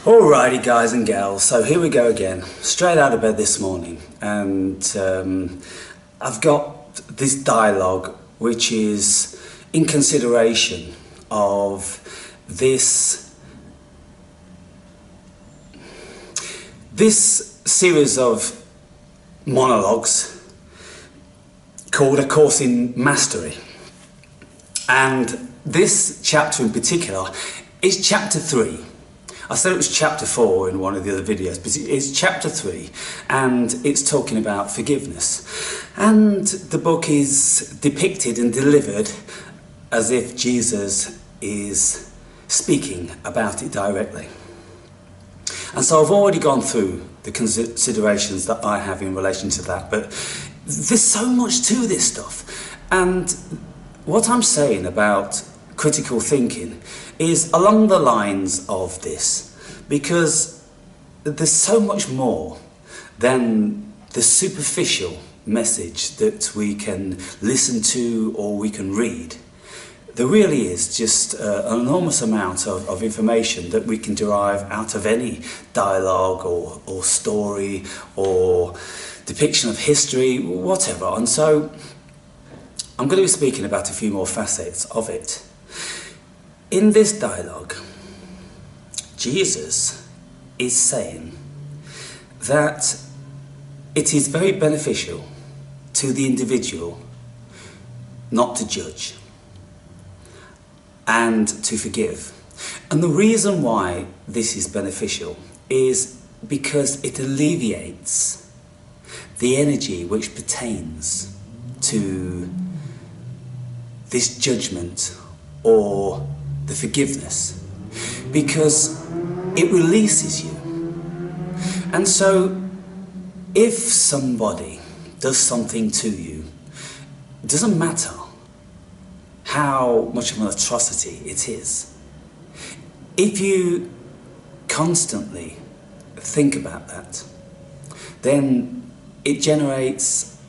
Alrighty guys and gals, so here we go again, straight out of bed this morning, and I've got this dialogue which is in consideration of this series of monologues called A Course in Mastery. And this chapter in particular is chapter 3. I said it was chapter 4 in one of the other videos, but it's chapter 3, and it's talking about forgiveness. And the book is depicted and delivered as if Jesus is speaking about it directly. And so I've already gone through the considerations that I have in relation to that, but there's so much to this stuff. And what I'm saying about critical thinking is along the lines of this, because there's so much more than the superficial message that we can listen to or we can read. There really is just an enormous amount of information that we can derive out of any dialogue or story or depiction of history, whatever. And so I'm going to be speaking about a few more facets of it. In this dialogue, Jesus is saying that it is very beneficial to the individual not to judge and to forgive. And the reason why this is beneficial is because it alleviates the energy which pertains to this judgment or the forgiveness, because it releases you. And so if somebody does something to you, it doesn't matter how much of an atrocity it is, if you constantly think about that, then it generates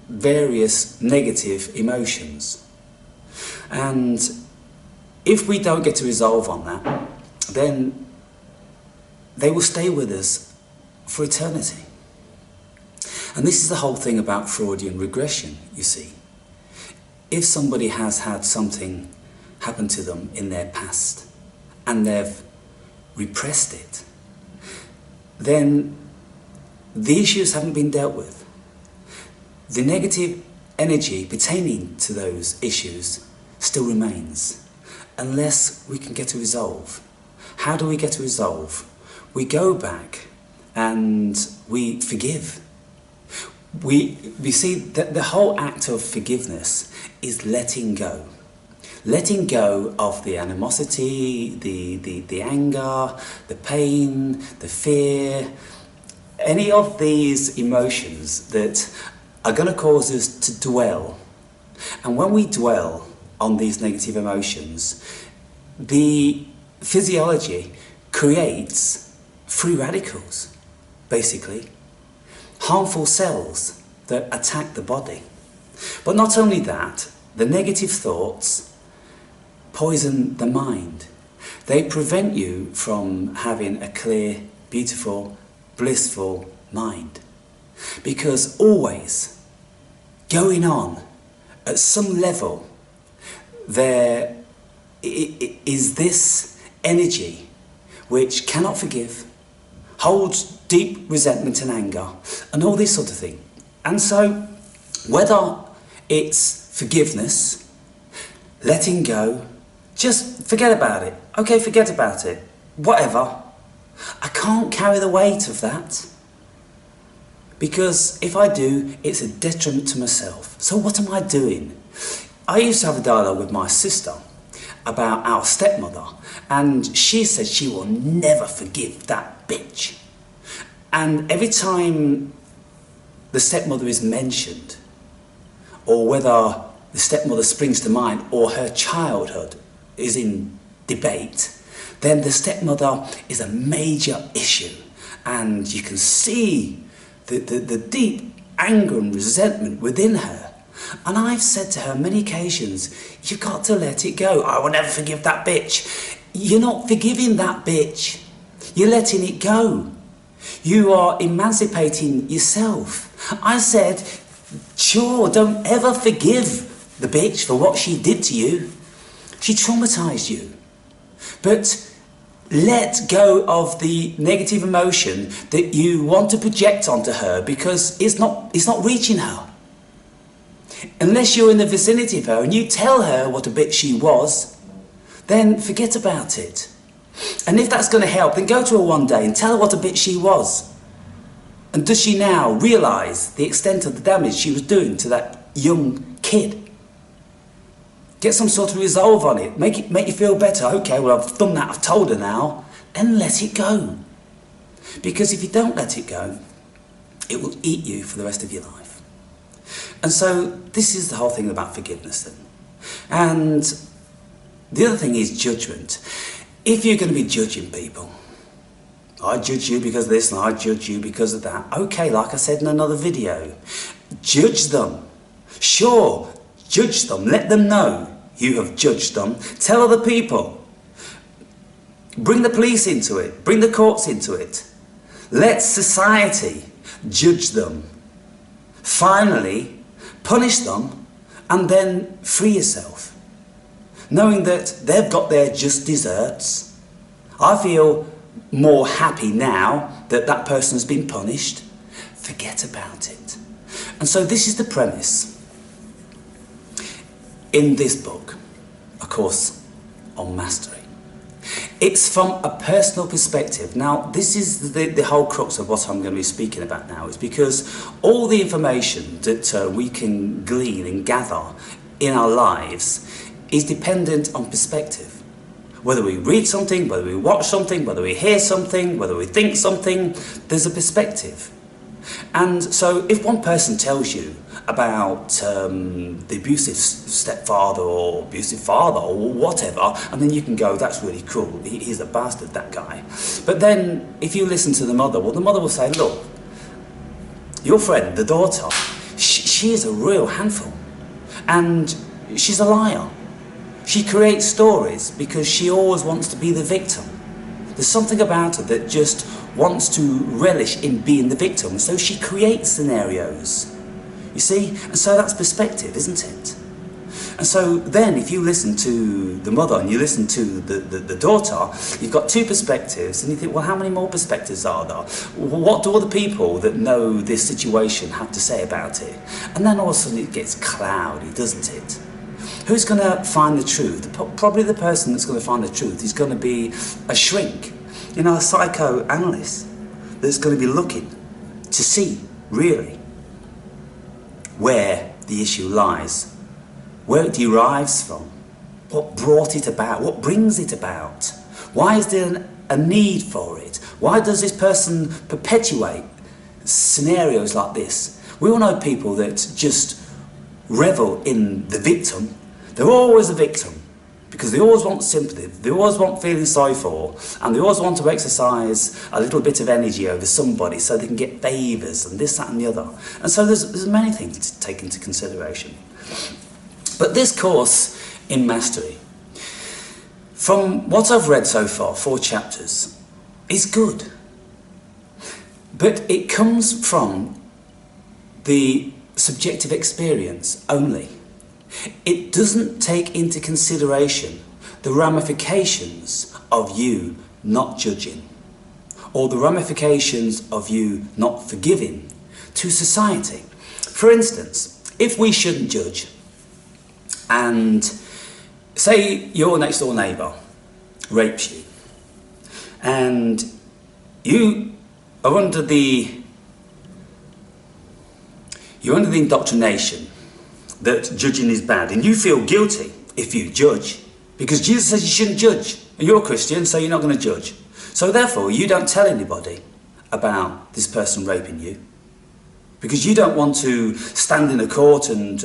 various negative emotions. And if we don't get a resolve on that, then they will stay with us for eternity. And this is the whole thing about Freudian regression, you see. If somebody has had something happen to them in their past and they've repressed it, then the issues haven't been dealt with. The negative energy pertaining to those issues still remains, unless we can get a resolve. How do we get a resolve? We go back and we forgive. We see that the whole act of forgiveness is letting go. Letting go of the animosity, the anger, the pain, the fear, any of these emotions that are going to cause us to dwell. And when we dwell on these negative emotions, the physiology creates free radicals, basically, harmful cells that attack the body. But not only that, the negative thoughts poison the mind. They prevent you from having a clear, beautiful, blissful mind. Because always, going on, at some level, there is this energy which cannot forgive, holds deep resentment and anger, and all this sort of thing. And so, whether it's forgiveness, letting go, just forget about it. Okay, forget about it. Whatever. I can't carry the weight of that. Because if I do, it's a detriment to myself. So what am I doing? I used to have a dialogue with my sister about our stepmother, and she said she will never forgive that bitch. And every time the stepmother is mentioned, or whether the stepmother springs to mind, or her childhood is in debate, then the stepmother is a major issue. And you can see the deep anger and resentment within her. And I've said to her many occasions, you've got to let it go. I will never forgive that bitch. You're not forgiving that bitch. You're letting it go. You are emancipating yourself. I said, sure, don't ever forgive the bitch for what she did to you. She traumatised you. But let go of the negative emotion that you want to project onto her, because it's not reaching her. Unless you're in the vicinity of her and you tell her what a bitch she was, then forget about it. And if that's going to help, then go to her one day and tell her what a bitch she was. And does she now realise the extent of the damage she was doing to that young kid? Get some sort of resolve on it. Make you feel better. Okay, well, I've done that. I've told her now. And let it go. Because if you don't let it go, it will eat you for the rest of your life. And so this is the whole thing about forgiveness then. And the other thing is judgment. If you're going to be judging people, I judge you because of this and I judge you because of that. Okay, like I said in another video, judge them. Sure, judge them. Let them know you have judged them. Tell other people. Bring the police into it. Bring the courts into it. Let society judge them. Finally, punish them and then free yourself. Knowing that they've got their just desserts. I feel more happy now that that person has been punished. Forget about it. And so this is the premise in this book, of course, on mastery. It's from a personal perspective. Now, this is the whole crux of what I'm going to be speaking about now, is because all the information that we can glean and gather in our lives is dependent on perspective. Whether we read something, whether we watch something, whether we hear something, whether we think something, there's a perspective. And so if one person tells you about the abusive stepfather or abusive father or whatever, and then you can go, that's really cruel, he's a bastard, that guy. But then if you listen to the mother, well, the mother will say, look, your friend, the daughter, she is a real handful. And she's a liar. She creates stories because she always wants to be the victim. There's something about her that just wants to relish in being the victim, so she creates scenarios. You see? And so that's perspective, isn't it? And so then if you listen to the mother and you listen to the daughter, you've got two perspectives, and you think, well, how many more perspectives are there? What do other people that know this situation have to say about it? And then all of a sudden it gets cloudy, doesn't it? Who's going to find the truth? Probably the person that's going to find the truth is going to be a shrink, a psychoanalyst that's going to be looking to see, really, where the issue lies, where it derives from, what brought it about, what brings it about. Why is there a need for it? Why does this person perpetuate scenarios like this? We all know people that just revel in the victim. They're always a victim because they always want sympathy, they always want feeling sorry for, and they always want to exercise a little bit of energy over somebody so they can get favours and this, that and the other. And so there's many things to take into consideration. But this course in Mastery, from what I've read so far, 4 chapters, is good. But it comes from the subjective experience only. It doesn't take into consideration the ramifications of you not judging, or the ramifications of you not forgiving to society. For instance, if we shouldn't judge, and say your next door neighbour rapes you, and you are under the indoctrination that judging is bad, and you feel guilty if you judge, because Jesus says you shouldn't judge, and you're a Christian, so you're not going to judge. So therefore, you don't tell anybody about this person raping you, because you don't want to stand in a court and,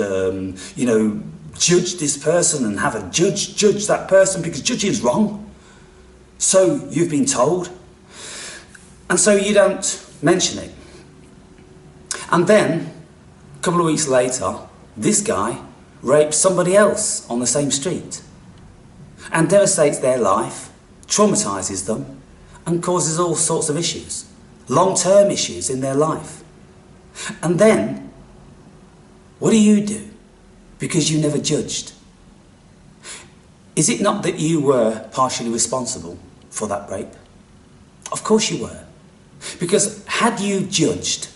judge this person and have a judge that person, because judging is wrong. So you've been told, and so you don't mention it. And then, a couple of weeks later, this guy rapes somebody else on the same street and devastates their life, traumatises them, and causes all sorts of issues, long-term issues in their life. And then, what do? Because you never judged. Is it not that you were partially responsible for that rape? Of course you were. Because had you judged,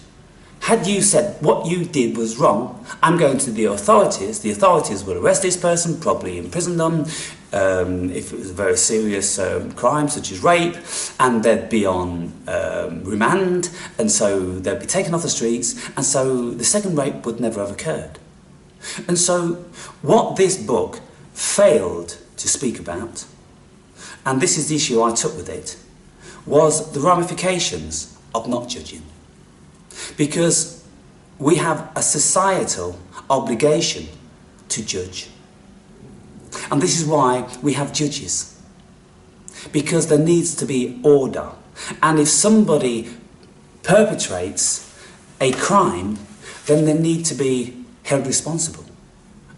had you said what you did was wrong, I'm going to the authorities will arrest this person, probably imprison them, if it was a very serious crime such as rape, and they'd be on remand, and so they'd be taken off the streets, and so the second rape would never have occurred. And so what this book failed to speak about, and this is the issue I took with it, was the ramifications of not judging. Because we have a societal obligation to judge. And this is why we have judges. Because there needs to be order. And if somebody perpetrates a crime, then they need to be held responsible.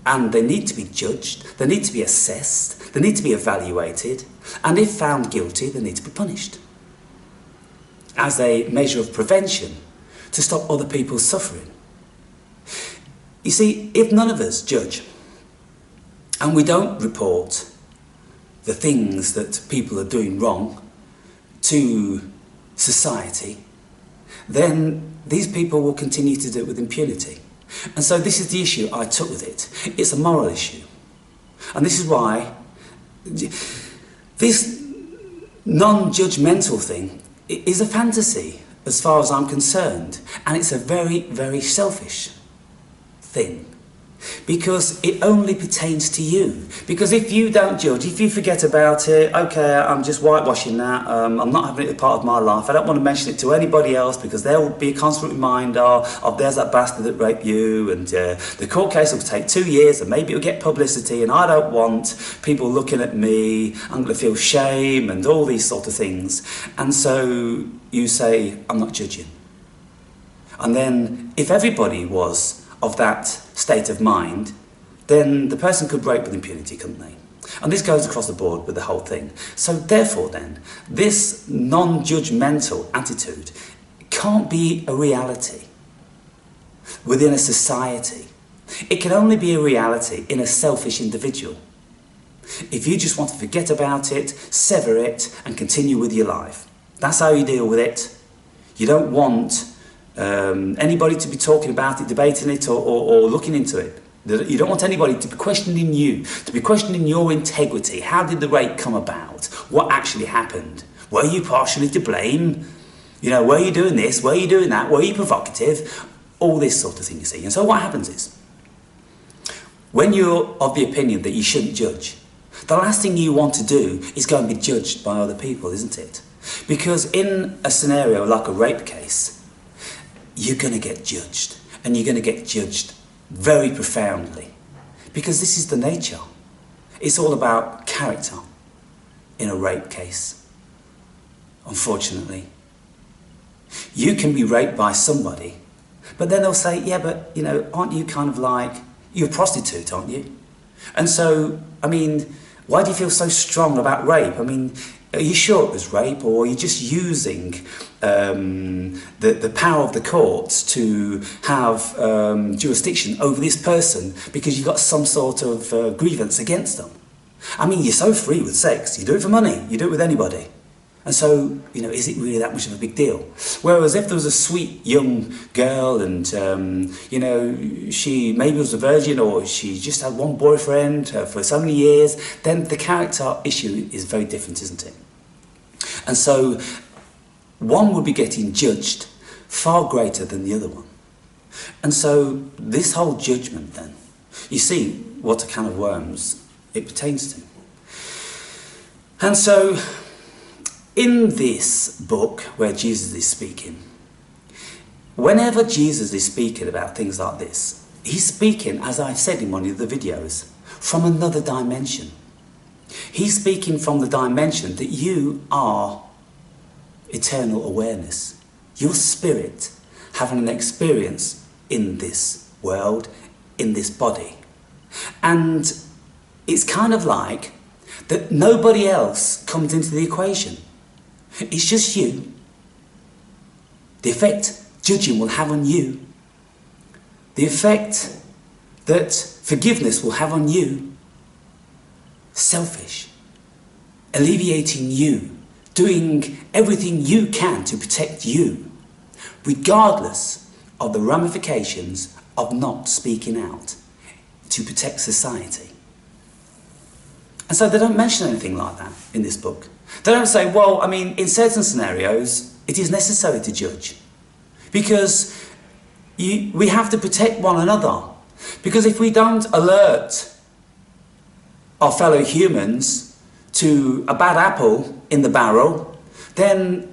And they need to be judged, they need to be assessed, they need to be evaluated, and if found guilty, they need to be punished. As a measure of prevention, to stop other people suffering. You see, if none of us judge, and we don't report the things that people are doing wrong to society, then these people will continue to do it with impunity. And so this is the issue I took with it. It's a moral issue. And this is why this non-judgmental thing is a fantasy, as far as I'm concerned, and it's a very, very selfish thing, because it only pertains to you. Because if you don't judge, if you forget about it, okay, I'm just whitewashing that, I'm not having it as part of my life, I don't want to mention it to anybody else because there will be a constant reminder of there's that bastard that raped you, and the court case will take 2 years and maybe it'll get publicity, and I don't want people looking at me, I'm going to feel shame and all these sort of things. And so you say, I'm not judging. And then if everybody was of that state of mind, then the person could rape with impunity, couldn't they? And this goes across the board with the whole thing. So therefore then, this non-judgmental attitude can't be a reality within a society. It can only be a reality in a selfish individual. If you just want to forget about it, sever it, and continue with your life. That's how you deal with it. You don't want anybody to be talking about it, debating it, or looking into it. You don't want anybody to be questioning you, to be questioning your integrity. How did the rape come about? What actually happened? Were you partially to blame? You know, were you doing this? Were you doing that? Were you provocative? All this sort of thing, you see. And so what happens is, when you're of the opinion that you shouldn't judge, the last thing you want to do is go and be judged by other people, isn't it? Because in a scenario like a rape case, you're going to get judged, and you're going to get judged very profoundly, because this is the nature. It's all about character in a rape case, unfortunately. You can be raped by somebody, but then they'll say, yeah, but, you know, aren't you kind of like, you're a prostitute, aren't you? And so, I mean, why do you feel so strong about rape? I mean, are you sure it was rape, or are you just using the power of the courts to have jurisdiction over this person because you've got some sort of grievance against them? I mean, you're so free with sex. You do it for money. You do it with anybody. And so, you know, is it really that much of a big deal? Whereas if there was a sweet young girl and, you know, she maybe was a virgin, or she just had one boyfriend for so many years, then the character issue is very different, isn't it? And so one would be getting judged far greater than the other one. And so this whole judgment then, you see what a can of worms it pertains to. And so in this book where Jesus is speaking, whenever Jesus is speaking about things like this, he's speaking, as I said in one of the videos, from another dimension. He's speaking from the dimension that you are eternal awareness. Your spirit having an experience in this world, in this body. And it's kind of like that nobody else comes into the equation. It's just you. The effect judging will have on you. The effect that forgiveness will have on you. Selfish. Alleviating you. Doing everything you can to protect you. Regardless of the ramifications of not speaking out. To protect society. And so they don't mention anything like that in this book. They don't say, well, I mean, in certain scenarios, it is necessary to judge. Because we have to protect one another. Because if we don't alert our fellow humans to a bad apple in the barrel, then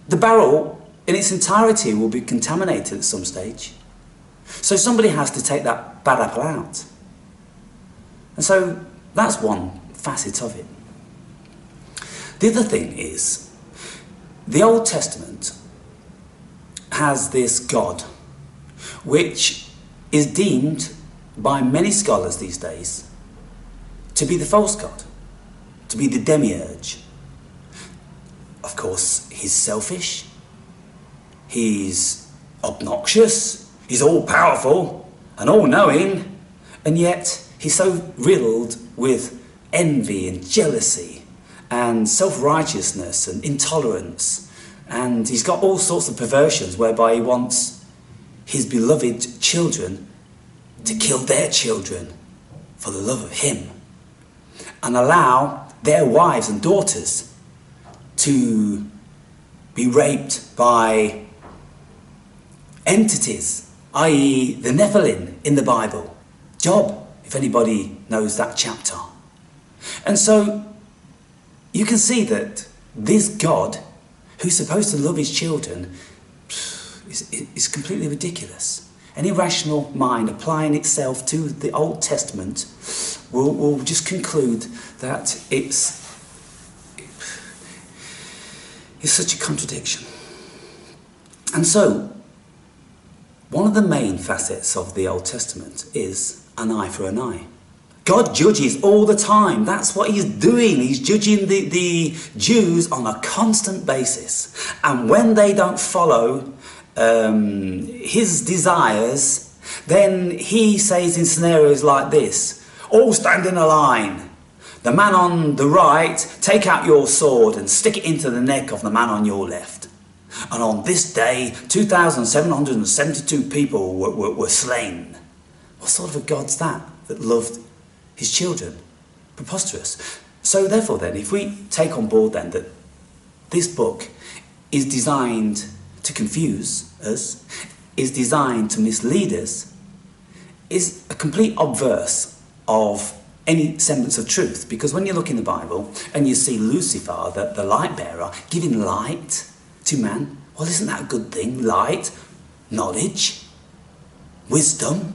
the barrel in its entirety will be contaminated at some stage. So somebody has to take that bad apple out. And so that's one facet of it. The other thing is, the Old Testament has this God, which is deemed by many scholars these days to be the false God, to be the demiurge. Of course, he's selfish, he's obnoxious, he's all-powerful and all-knowing, and yet he's so riddled with envy and jealousy and self-righteousness and intolerance, and he's got all sorts of perversions whereby he wants his beloved children to kill their children for the love of him and allow their wives and daughters to be raped by entities, i.e. the Nephilim in the Bible. Job, if anybody knows that chapter. And so you can see that this God, who's supposed to love his children, is completely ridiculous. Any rational mind applying itself to the Old Testament will just conclude that it's such a contradiction. And so, one of the main facets of the Old Testament is an eye for an eye. God judges all the time. That's what he's doing. He's judging the Jews on a constant basis. And when they don't follow his desires, then he says in scenarios like this, all stand in a line. The man on the right, take out your sword and stick it into the neck of the man on your left. And on this day, 2,772 people were slain. What sort of a God's that loved his children? Preposterous. So therefore then, if we take on board then that this book is designed to confuse us, is designed to mislead us, is a complete obverse of any semblance of truth. Because when you look in the Bible and you see Lucifer, the light bearer, giving light to man, well, isn't that a good thing? Light, knowledge, wisdom,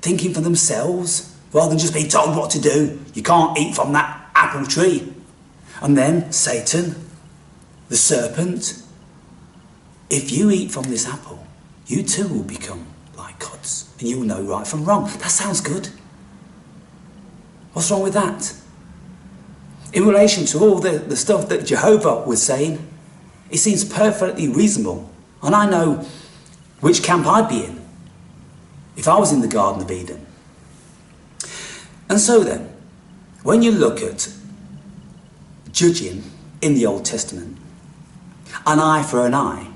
thinking for themselves, rather than just being told what to do. You can't eat from that apple tree. And then Satan, the serpent, if you eat from this apple, you too will become like gods, and you will know right from wrong. That sounds good. What's wrong with that? In relation to all the stuff that Jehovah was saying, it seems perfectly reasonable. And I know which camp I'd be in if I was in the Garden of Eden. And so then, when you look at judging in the Old Testament, an eye for an eye,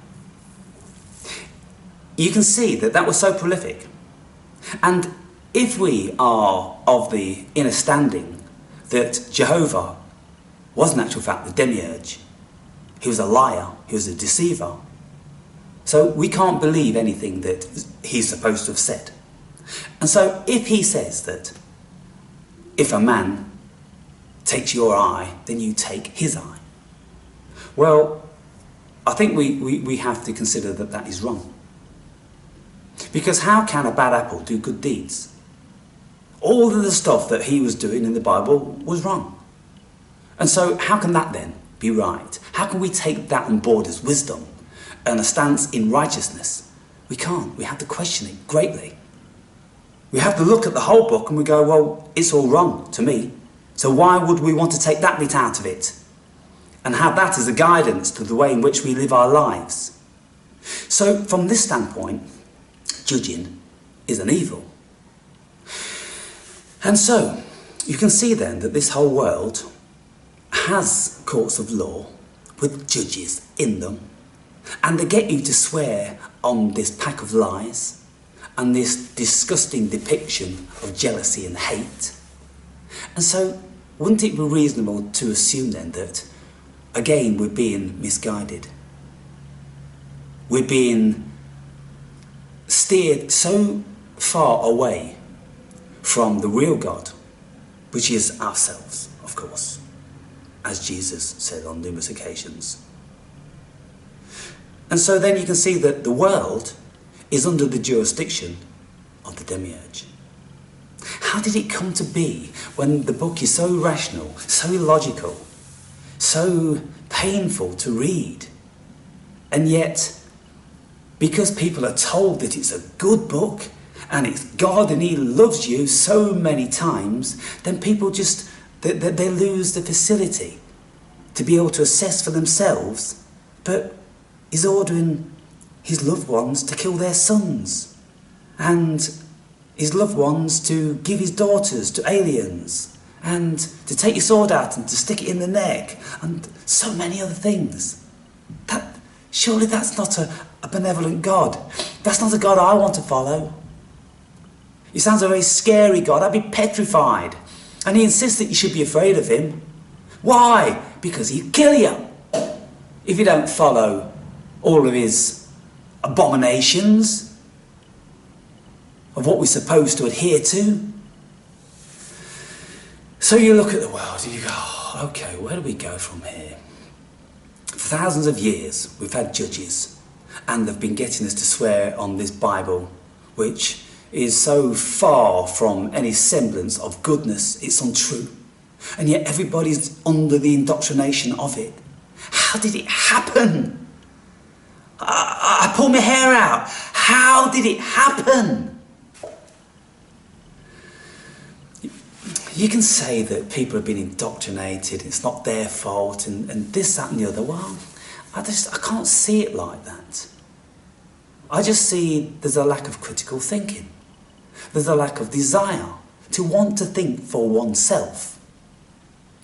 you can see that that was so prolific. And if we are of the inner standing that Jehovah was in actual fact the demiurge, he was a liar, he was a deceiver, so we can't believe anything that he's supposed to have said. And so if he says that if a man takes your eye, then you take his eye, well, I think we have to consider that that is wrong. Because how can a bad apple do good deeds? All of the stuff that he was doing in the Bible was wrong. And so how can that then be right? How can we take that on board as wisdom and a stance in righteousness? We can't. We have to question it greatly. We have to look at the whole book and we go, well, it's all wrong to me. So why would we want to take that bit out of it? and have that as a guidance to the way in which we live our lives. So from this standpoint, judging is an evil. And so you can see then that this whole world has courts of law with judges in them, and they get you to swear on this pack of lies and this disgusting depiction of jealousy and hate. And so wouldn't it be reasonable to assume then that, again, we're being misguided? We're being steered so far away from the real God, which is ourselves, of course, as Jesus said on numerous occasions. And so then you can see that the world is under the jurisdiction of the demiurge. How did it come to be when the book is so rational, so illogical, so painful to read, and yet because people are told that it's a good book and it's God and he loves you so many times, then people just, they lose the facility to be able to assess for themselves, but he's ordering his loved ones to kill their sons, and his loved ones to give his daughters to aliens, and to take your sword out and to stick it in the neck, and so many other things. Surely that's not a benevolent God. That's not a God I want to follow. He sounds a very scary God. I'd be petrified. And he insists that you should be afraid of him. Why? Because he'll kill you if you don't follow all of his abominations of what we're supposed to adhere to. So you look at the world and you go, oh, okay, where do we go from here? For thousands of years we've had judges, and they've been getting us to swear on this Bible, which is so far from any semblance of goodness, it's untrue. And yet everybody's under the indoctrination of it. How did it happen? I pull my hair out. How did it happen? You can say that people have been indoctrinated, it's not their fault, and this, that and the other. Well, I can't see it like that. I just see there's a lack of critical thinking. There's a lack of desire to want to think for oneself.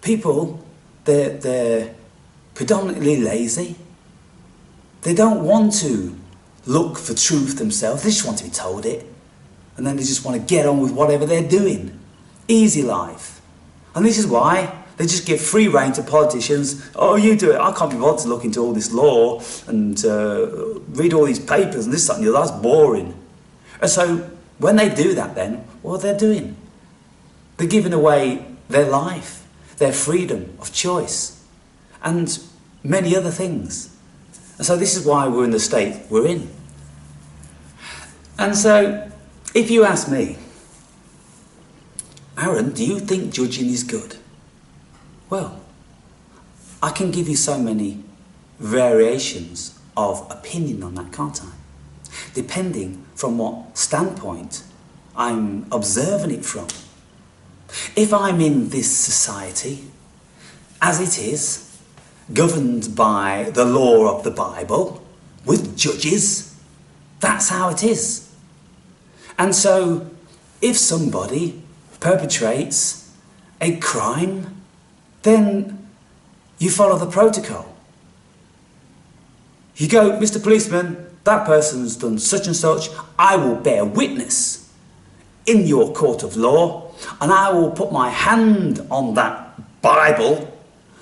People, they're predominantly lazy. They don't want to look for truth themselves. They just want to be told it. And then they just want to get on with whatever they're doing. Easy life. And this is why they just give free rein to politicians. Oh, you do it. I can't be bothered to look into all this law and read all these papers and this, that and the other. That's boring. And so when they do that then, what are they doing? They're giving away their life, their freedom of choice, and many other things. And so this is why we're in the state we're in. And so, if you ask me, Aaron, do you think judging is good? Well, I can give you so many variations of opinion on that, can't I? Depending from what standpoint I'm observing it from. If I'm in this society, as it is, governed by the law of the Bible, with judges, that's how it is. And so, if somebody perpetrates a crime, then you follow the protocol. You go, Mr. Policeman, that person's done such and such, I will bear witness in your court of law, and I will put my hand on that Bible,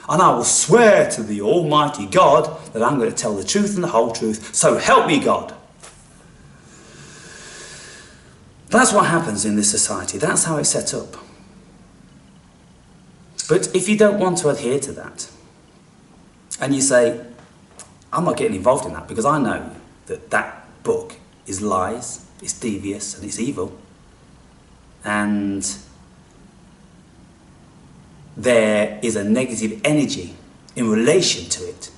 and I will swear to the Almighty God that I'm going to tell the truth and the whole truth, so help me God. That's what happens in this society. That's how it's set up. But if you don't want to adhere to that, and you say, I'm not getting involved in that because I know that that book is lies, it's devious and it's evil, and there is a negative energy in relation to it,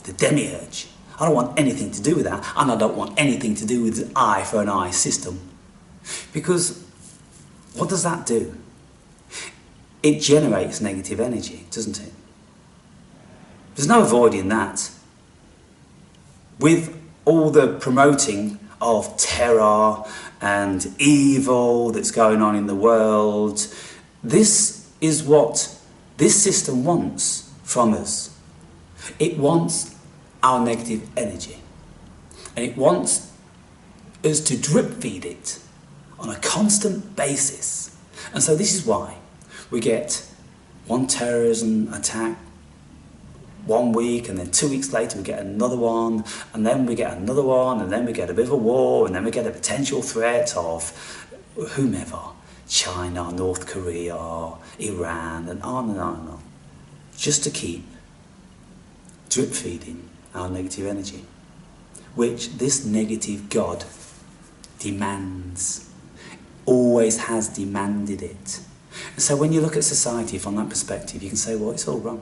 the demiurge. I don't want anything to do with that, and I don't want anything to do with the eye for an eye system. Because what does that do? It generates negative energy, doesn't it? There's no avoiding that. With all the promoting of terror and evil that's going on in the world, this is what this system wants from us. It wants our negative energy. And it wants us to drip feed it on a constant basis. And so this is why we get one terrorism attack 1 week, and then 2 weeks later we get another one, and then we get another one, and then we get a bit of a war, and then we get a potential threat of whomever, China, North Korea, Iran, and on and on and on, just to keep drip feeding our negative energy, which this negative God demands, always has demanded it. And so when you look at society from that perspective, you can say, well, it's all wrong.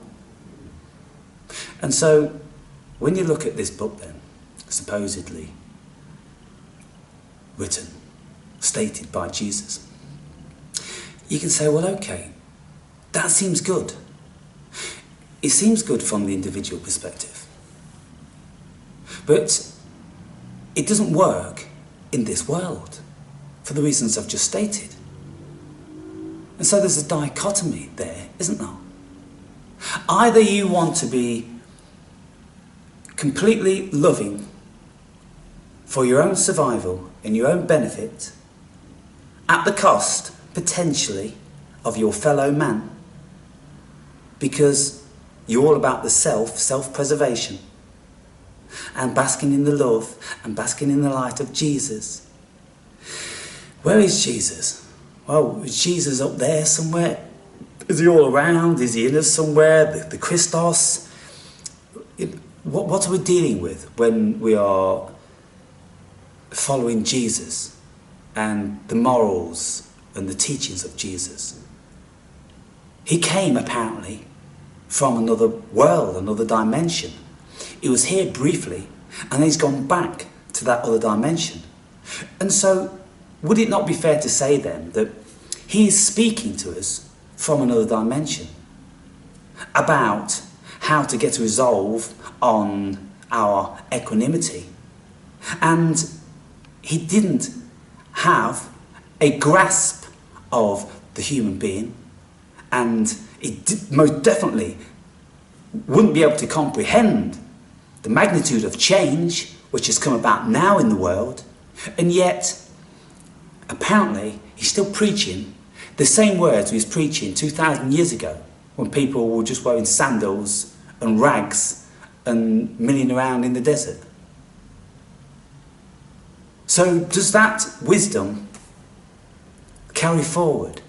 And so when you look at this book then, supposedly written, stated by Jesus, you can say, well, okay, that seems good. It seems good from the individual perspective. But it doesn't work in this world for the reasons I've just stated. And so there's a dichotomy there, isn't there? Either you want to be completely loving for your own survival and your own benefit at the cost, potentially, of your fellow man, because you're all about the self-preservation, and basking in the love and basking in the light of Jesus. Where is Jesus? Well, is Jesus up there somewhere? Is he all around? Is he in us somewhere? The Christos? What are we dealing with when we are following Jesus and the morals and the teachings of Jesus? He came apparently from another world, another dimension. He was here briefly, and then he's gone back to that other dimension. And so, would it not be fair to say then that he is speaking to us from another dimension about how to get a resolve on our equanimity? And he didn't have a grasp of the human being, and it most definitely wouldn't be able to comprehend the magnitude of change which has come about now in the world, and yet apparently he's still preaching the same words he was preaching 2,000 years ago, when people were just wearing sandals and rags and milling around in the desert. So does that wisdom carry forward?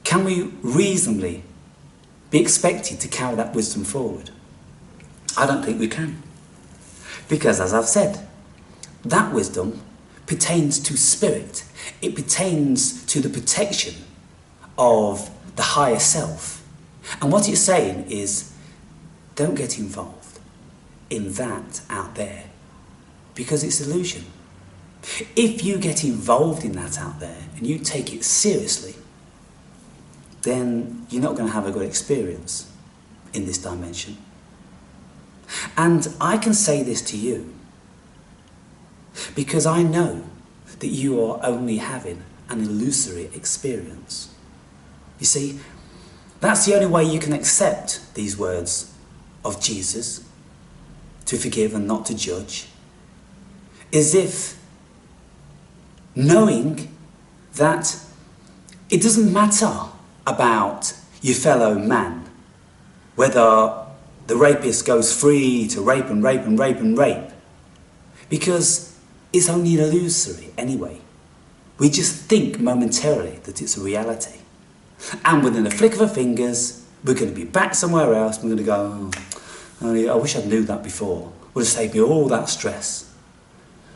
Can we reasonably be expected to carry that wisdom forward? I don't think we can. Because, as I've said, that wisdom pertains to spirit. It pertains to the protection of the higher self. And what it's saying is, don't get involved in that out there, because it's illusion. If you get involved in that out there and you take it seriously, then you're not going to have a good experience in this dimension. And I can say this to you because I know that you are only having an illusory experience. You see, that's the only way you can accept these words of Jesus, to forgive and not to judge, is if knowing that it doesn't matter about your fellow man, whether the rapist goes free to rape and rape and rape and rape, because it's only illusory anyway. We just think momentarily that it's a reality. And within a flick of our fingers, we're going to be back somewhere else. We're going to go, oh, I wish I knew that before. It would have saved me all that stress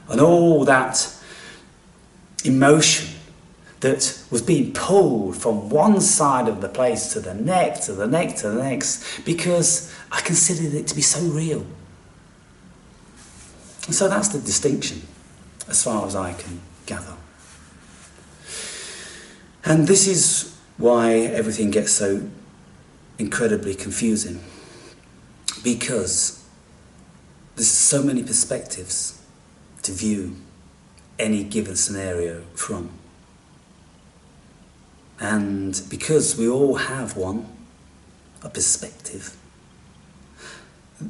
and all that emotion that was being pulled from one side of the place to the next, to the next, to the next, because I considered it to be so real. And so that's the distinction, as far as I can gather. And this is why everything gets so incredibly confusing. because there's so many perspectives to view any given scenario from. And because we all have a perspective,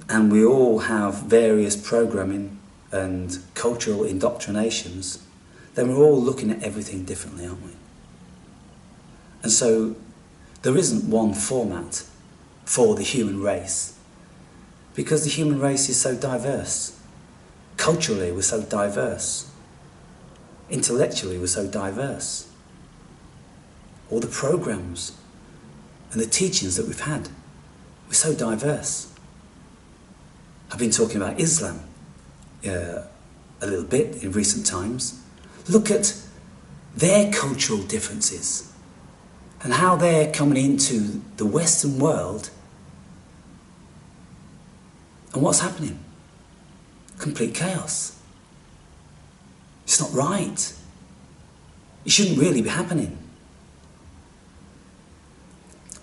and we all have various programming and cultural indoctrinations, then we're all looking at everything differently, aren't we? And so there isn't one format for the human race, because the human race is so diverse. Culturally, we're so diverse. Intellectually, we're so diverse. All the programs and the teachings that we've had, we're so diverse. I've been talking about Islam a little bit in recent times. Look at their cultural differences and how they're coming into the Western world. And what's happening? Complete chaos. It's not right. It shouldn't really be happening.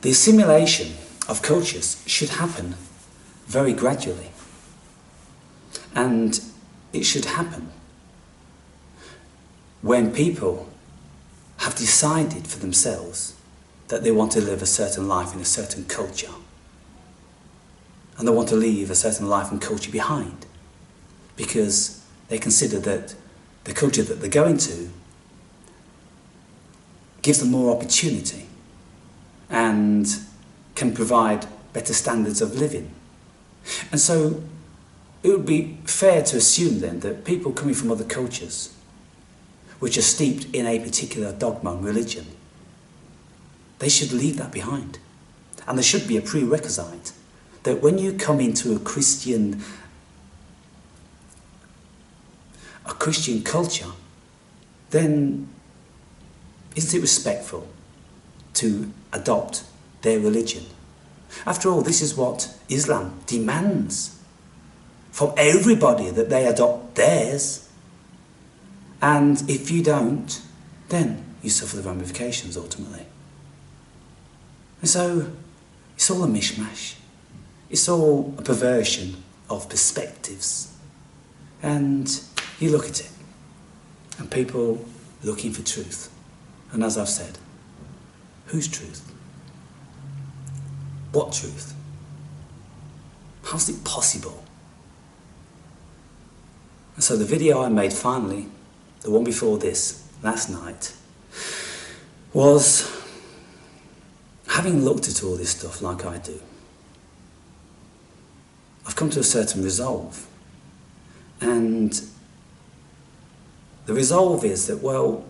The assimilation of cultures should happen very gradually. And it should happen when people have decided for themselves that they want to live a certain life in a certain culture. And they want to leave a certain life and culture behind, because they consider that the culture that they're going to gives them more opportunity and can provide better standards of living. And so it would be fair to assume then that people coming from other cultures, which are steeped in a particular dogma and religion, they should leave that behind. And there should be a prerequisite that when you come into a Christian culture, then isn't it respectful to adopt their religion? After all, this is what Islam demands from everybody, that they adopt theirs. And if you don't, then you suffer the ramifications ultimately. And so it's all a mishmash. It's all a perversion of perspectives. And you look at it, and people looking for truth. And as I've said, whose truth? What truth? How's it possible? And so the video I made finally, the one before this, last night, was having looked at all this stuff like I do. I've come to a certain resolve. And the resolve is that, well,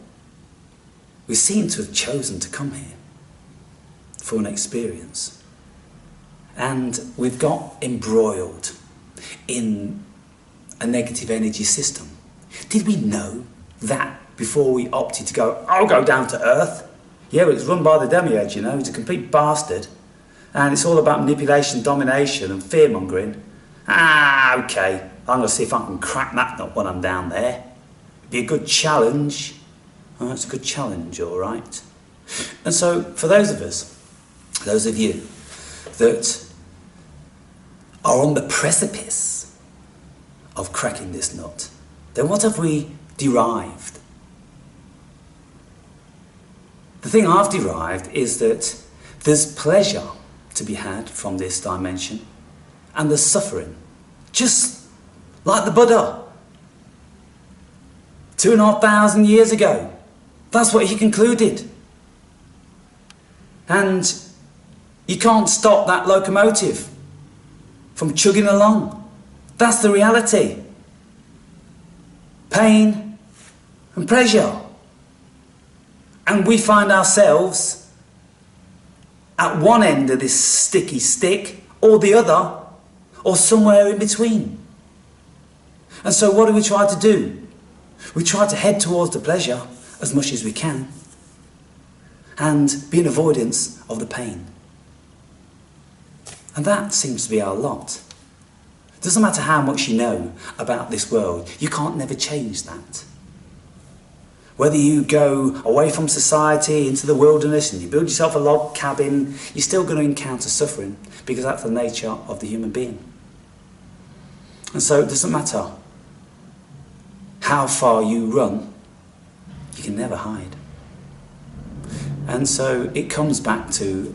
we seem to have chosen to come here for an experience. And we've got embroiled in a negative energy system. Did we know that before we opted to go, I'll go down to Earth? Yeah, but it's run by the demiurge, you know, he's a complete bastard. And it's all about manipulation, domination and fear-mongering. Okay, I'm going to see if I can crack that nut when I'm down there. It'd be a good challenge. Oh, it's a good challenge, all right. And so, for those of us, those of you that are on the precipice of cracking this nut, then what have we derived? The thing I've derived is that there's pleasure to be had from this dimension, and there's suffering, just like the Buddha 2,500 years ago. That's what he concluded. And you can't stop that locomotive from chugging along. That's the reality. Pain and pleasure. And we find ourselves at one end of this sticky stick, or the other, or somewhere in between. And so what do we try to do? We try to head towards the pleasure as much as we can and be in avoidance of the pain. And that seems to be our lot. It doesn't matter how much you know about this world, you can't never change that. Whether you go away from society into the wilderness and you build yourself a log cabin, you're still going to encounter suffering, because that's the nature of the human being. And so it doesn't matter how far you run, you can never hide. And so it comes back to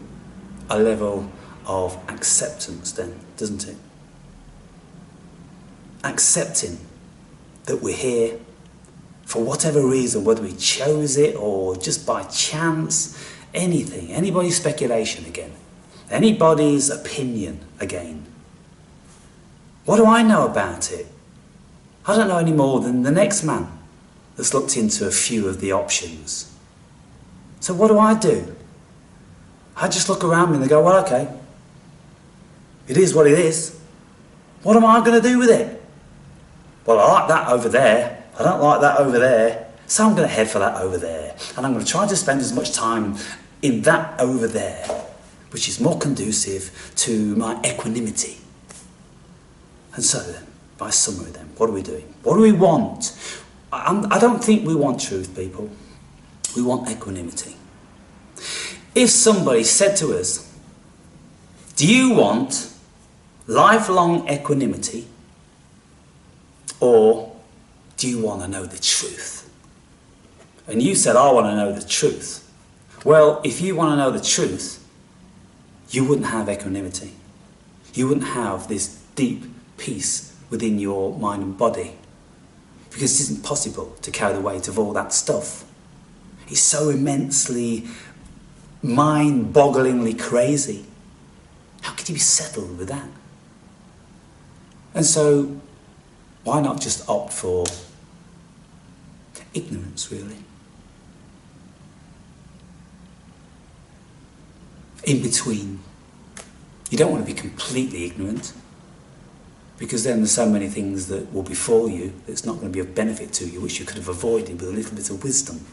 a level of acceptance then, doesn't it? Accepting that we're here for whatever reason, whether we chose it or just by chance, anything, anybody's speculation again, anybody's opinion again. What do I know about it? I don't know any more than the next man that's looked into a few of the options. So what do? I just look around me and I go, well, okay, it is what it is. What am I going to do with it? Well, I like that over there. I don't like that over there. So I'm going to head for that over there. And I'm going to try to spend as much time in that over there, which is more conducive to my equanimity. And so then, by summary then, what are we doing? What do we want? I don't think we want truth, people. We want equanimity. If somebody said to us, do you want lifelong equanimity, or do you want to know the truth? And you said, I want to know the truth. Well, if you want to know the truth, you wouldn't have equanimity. You wouldn't have this deep peace within your mind and body, because it isn't possible to carry the weight of all that stuff. It's so immensely, mind-bogglingly crazy. How could you be settled with that? And so, why not just opt for ignorance, really? In between. You don't want to be completely ignorant, because then there's so many things that will befall you that's not going to be of benefit to you, which you could have avoided with a little bit of wisdom.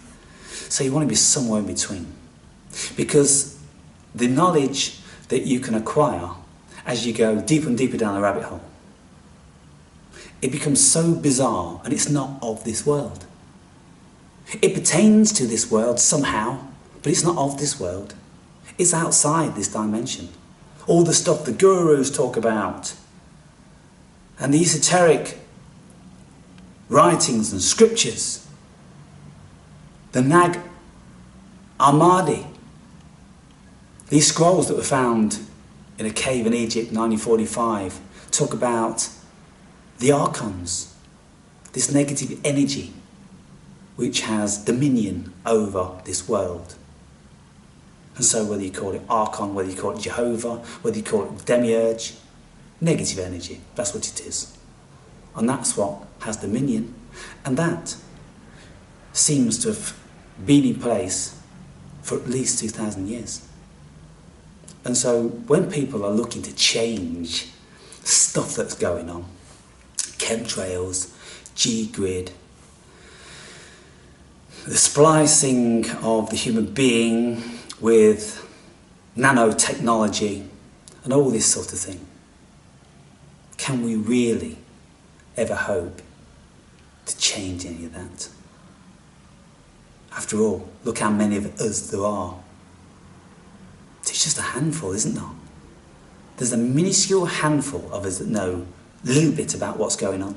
So you want to be somewhere in between. Because the knowledge that you can acquire as you go deeper and deeper down the rabbit hole, it becomes so bizarre, and it's not of this world. It pertains to this world somehow, but it's not of this world. It's outside this dimension. All the stuff the gurus talk about, and the esoteric writings and scriptures, the Nag Hammadi, these scrolls that were found in a cave in Egypt in 1945, talk about the archons, this negative energy which has dominion over this world. And so whether you call it archon, whether you call it Jehovah, whether you call it demiurge, negative energy, that's what it is. And that's what has dominion. And that seems to have been in place for at least 2,000 years. And so when people are looking to change stuff that's going on, chemtrails, G-grid, the splicing of the human being with nanotechnology and all this sort of thing, can we really ever hope to change any of that? After all, look how many of us there are. It's just a handful, isn't there? There's a minuscule handful of us that know a little bit about what's going on.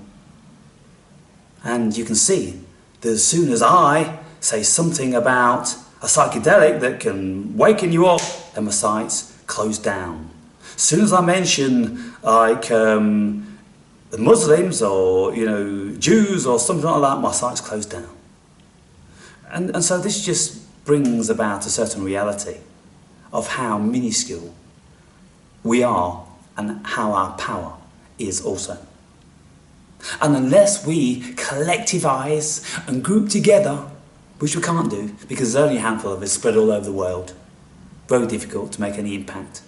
And you can see that as soon as I say something about a psychedelic that can waken you up, then my sites close down. As soon as I mention like the Muslims or Jews or something like that, my sites close down. And so this just brings about a certain reality of how minuscule we are and how our power is also. And unless we collectivise and group together, which we can't do because there's only a handful of us spread all over the world, very difficult to make any impact.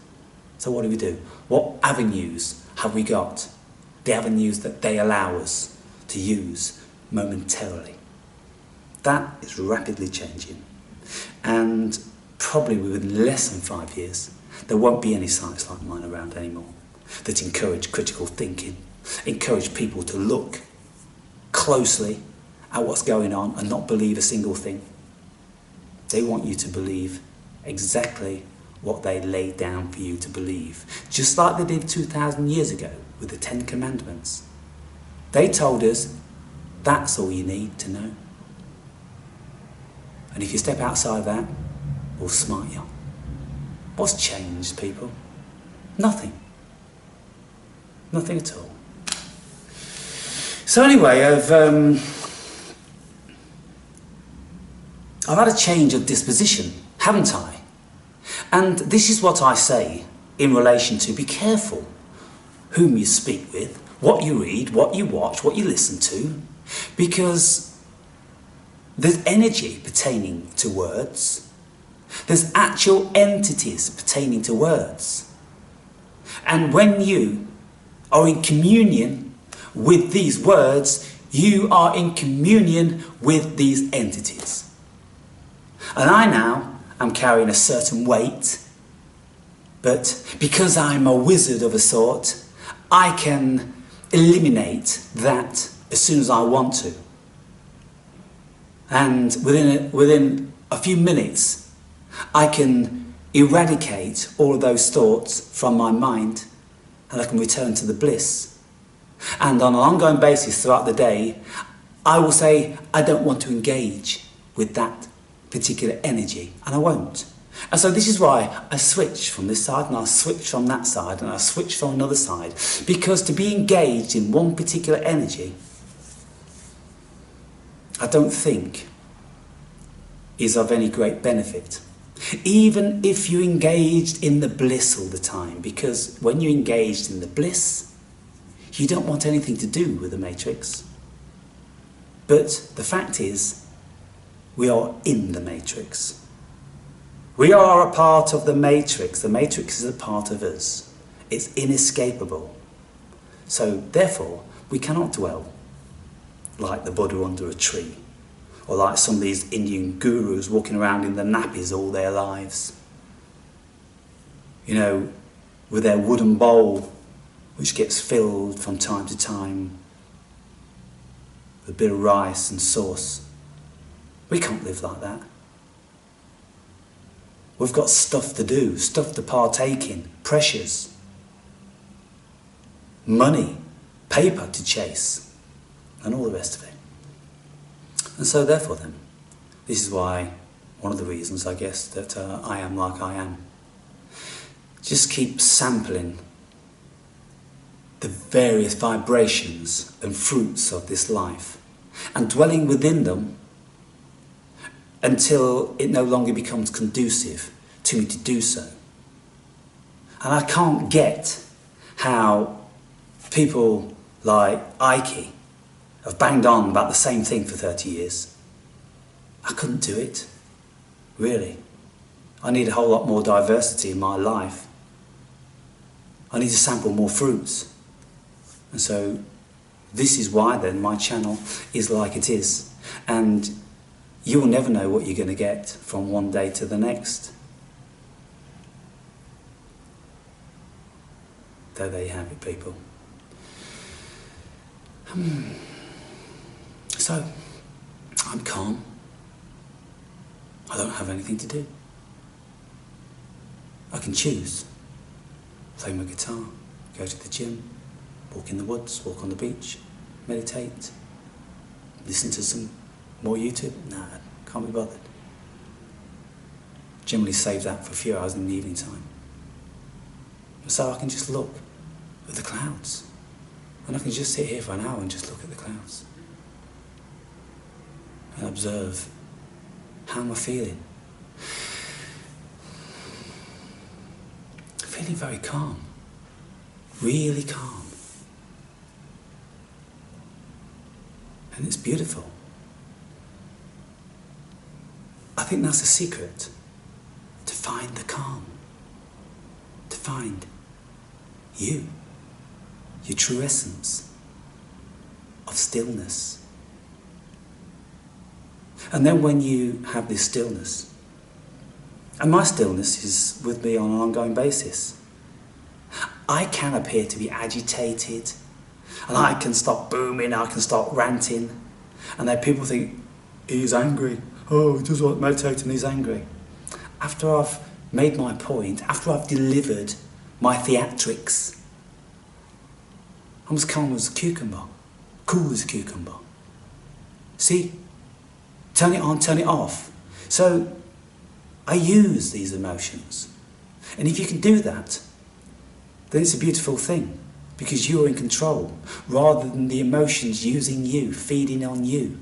So what do? What avenues have we got? The avenues that they allow us to use momentarily. That is rapidly changing. And probably within less than 5 years, there won't be any sites like mine around anymore that encourage critical thinking, encourage people to look closely at what's going on and not believe a single thing. They want you to believe exactly what they laid down for you to believe, just like they did 2,000 years ago with the 10 Commandments. They told us that's all you need to know. And if you step outside that, we'll smite you. What's changed, people? Nothing. Nothing at all. So anyway, I've had a change of disposition, haven't I? And this is what I say in relation to be careful whom you speak with, what you read, what you watch, what you listen to, because there's energy pertaining to words. There's actual entities pertaining to words. And when you are in communion with these words, you are in communion with these entities. And I now am carrying a certain weight, but because I'm a wizard of a sort, I can eliminate that as soon as I want to. And within a few minutes, I can eradicate all of those thoughts from my mind, and I can return to the bliss. And on an ongoing basis throughout the day, I will say, I don't want to engage with that particular energy, and I won't. And so this is why I switch from this side, and I switch from that side, and I switch from another side. Because to be engaged in one particular energy, I don't think is of any great benefit. Even if you engaged in the bliss all the time, because when you're engaged in the bliss, you don't want anything to do with the matrix. But the fact is, we are in the matrix. We are a part of the matrix. The matrix is a part of us. It's inescapable. So therefore, we cannot dwell like the Buddha under a tree, or like some of these Indian gurus walking around in their nappies all their lives. You know, with their wooden bowl, which gets filled from time to time with a bit of rice and sauce. We can't live like that. We've got stuff to do, stuff to partake in, pressures, money, paper to chase, and all the rest of it. And so therefore then, this is why, one of the reasons I guess that I am like I am. Just keep sampling the various vibrations and fruits of this life and dwelling within them until it no longer becomes conducive to me to do so. And I can't get how people like Ike have banged on about the same thing for 30 years. I couldn't do it, really. I need a whole lot more diversity in my life. I need to sample more fruits. And so this is why then my channel is like it is. And you will never know what you're going to get from one day to the next. There you have it, people. So, I'm calm. I don't have anything to do. I can choose. Play my guitar, go to the gym, walk in the woods, walk on the beach, meditate, listen to some more YouTube. Nah, can't be bothered. Generally save that for a few hours in the evening time. So I can just look at the clouds. And I can just sit here for an hour and just look at the clouds. And observe, how am I feeling? Feeling very calm. Really calm. And it's beautiful. I think that's the secret. To find the calm. To find you. Your true essence of stillness. And then when you have this stillness, and my stillness is with me on an ongoing basis, I can appear to be agitated, and I can start booming, I can start ranting, and then people think, he's angry, oh, he doesn't want to meditate and he's angry. After I've made my point, after I've delivered my theatrics, I'm as calm as a cucumber. cool as a cucumber. See? Turn it on, turn it off. So I use these emotions. And if you can do that, then it's a beautiful thing, because you're in control, rather than the emotions using you, feeding on you.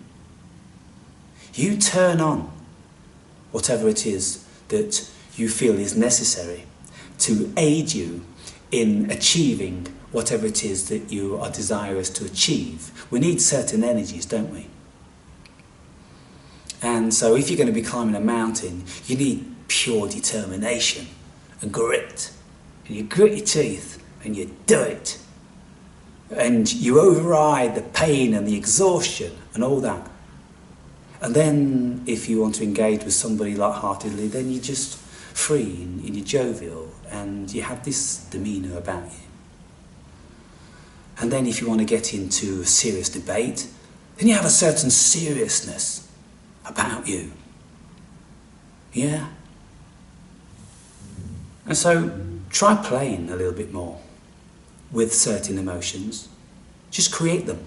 You turn on whatever it is that you feel is necessary to aid you in achieving whatever it is that you are desirous to achieve. We need certain energies, don't we? And so if you're going to be climbing a mountain, you need pure determination and grit. And you grit your teeth and you do it. And you override the pain and the exhaustion and all that. And then if you want to engage with somebody light-heartedly, then you're just free and you're jovial and you have this demeanour about you. And then if you want to get into a serious debate, then you have a certain seriousness about you. Yeah? And so try playing a little bit more with certain emotions. Just create them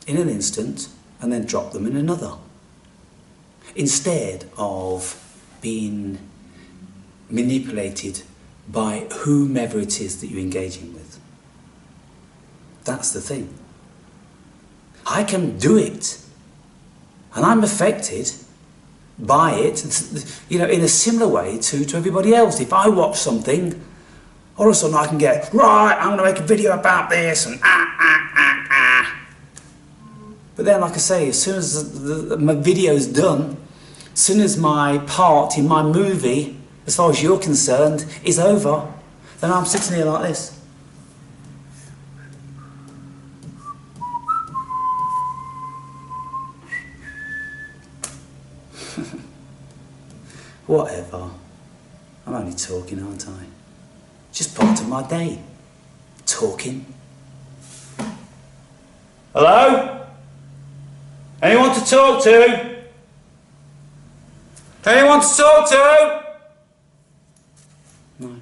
in an instant and then drop them in another, instead of being manipulated by whomever it is that you're engaging with. That's the thing. I can do it, and I'm affected by it, you know, in a similar way to everybody else. If I watch something, all of a sudden I can get, right, I'm going to make a video about this, and But then, like I say, as soon as my video's done, as soon as my part in my movie, as far as you're concerned, is over, then I'm sitting here like this. Whatever. I'm only talking, aren't I? Just part of my day. Talking. Hello? Anyone to talk to? Anyone to talk to? No.